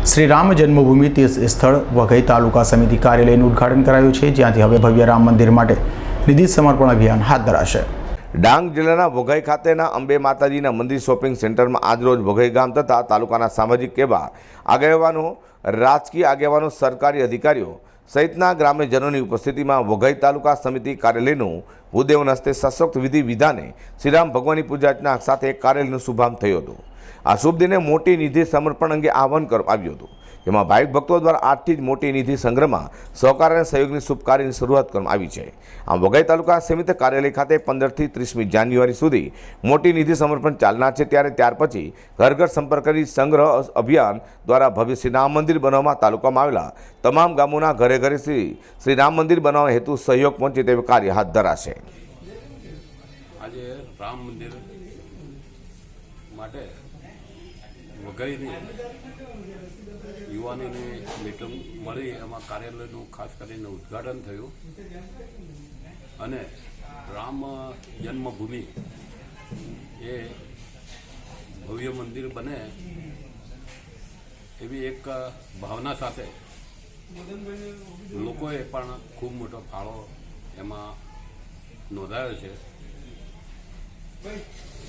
શ્રી રામ જન્મભૂમિ તીર્થ સ્થળ વઘઈ તાલુકા સમિતિ કાર્યાલયનું ઉદ્ઘાટન કરાયું છે, જ્યાંથી હવે ભવ્ય રામ મંદિર માટે નિધિ સમર્પણ અભિયાન હાથ ધરાશે। ડાંગ જિલ્લાના વઘઈ ખાતેના અંબે માતાજીના મંદિર શોપિંગ સેન્ટરમાં આજરોજ વઘઈ ગામ તથા તાલુકાના સામાજિક કેવા આગેવાનો, રાજકીય આગેવાનો, સરકારી અધિકારીઓ સહિતના ગ્રામ્યજનોની ઉપસ્થિતિમાં વઘઈ તાલુકા સમિતિ કાર્યાલયનું ભૂદેવના હસ્તે શાસ્ત્રોક્ત વિધિ વિધાને શ્રીરામ ભગવાનની પૂજા અર્ચના સાથે કાર્યાલયનો શુભારંભ થયો હતો। આ શુભ દિને મોટી નિધિ સમર્પણ અંગે આહવાન કરવામાં આવ્યું હતું, જેમાં ભાવિક ભક્તો દ્વારા આજથી જ મોટી નિધિ સંગ્રહમાં સહકાર અને સહયોગની શુભ કાર્યની શરૂઆત કરવામાં આવી છે। આમ વઘઈ તાલુકા સમિતિ કાર્યાલય ખાતે 15 થી 30મી જાન્યુઆરી સુધી મોટી નિધિ સમર્પણ ચાલનાર છે। ત્યાર પછી ઘર ઘર સંપર્ક કરી સંગ્રહ અભિયાન દ્વારા ભવ્ય શ્રી રામ મંદિર બનાવવામાં તાલુકામાં આવેલા તમામ ગામોના ઘરે ઘરે શ્રી રામ મંદિર બનાવવા હેતુ સહયોગ પહોંચે તેવું કાર્ય હાથ ધરાશે। આજે રામ મંદિર માટે વઘઈની યુવાનોની મીટિંગ મળી, એમાં કાર્યાલયનું ખાસ કરીને ઉદ્ઘાટન થયું અને રામ જન્મભૂમિ એ ભવ્ય મંદિર બને એવી એક ભાવના સાથે લોકોએ પણ ખૂબ મોટો ફાળો એમાં નોંધાયો છે।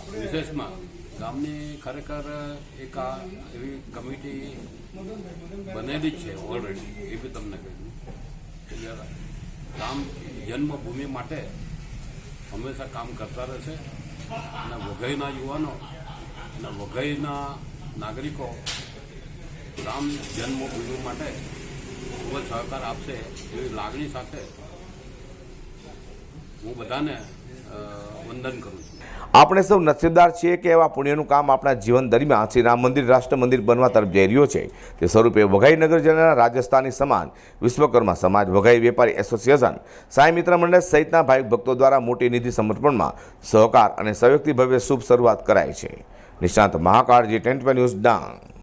વિશેષમાં ગામની ખરેખર એક આ એવી કમિટી બનેલી જ છે ઓલરેડી, એ બી તમને કહ્યું કે રામ જન્મભૂમિ માટે હંમેશા કામ કરતા રહેશે અને વઘઈના યુવાનો અને વઘઈના નાગરિકો રામ જન્મભૂમિ માટે ખૂબ જ સહકાર આપશે એવી લાગણી સાથે હું બધાને વંદન કરું છું। આપણે સૌ નસીબદાર છીએ કે એવા પુણ્યનું કામ આપણા જીવન દરમિયાન શ્રી રામ મંદિર રાષ્ટ્ર મંદિર બનવા તરફ જઈ રહ્યો છે। તે સ્વરૂપે વઘઈ નગરજનોના રાજસ્થાની સમાજ, વિશ્વકર્મા સમાજ, વઘઈ વેપારી એસોસિએશન, સાંઈ મિત્ર મંડળ સહિતના ભાવિક ભક્તો દ્વારા મોટી નિધિ સમર્પણમાં સહકાર અને સહયોગથી ભવ્ય શુભ શરૂઆત કરાઈ છે। નિશાંત મહાકાળજી, 10 ન્યૂઝ ડાંગ।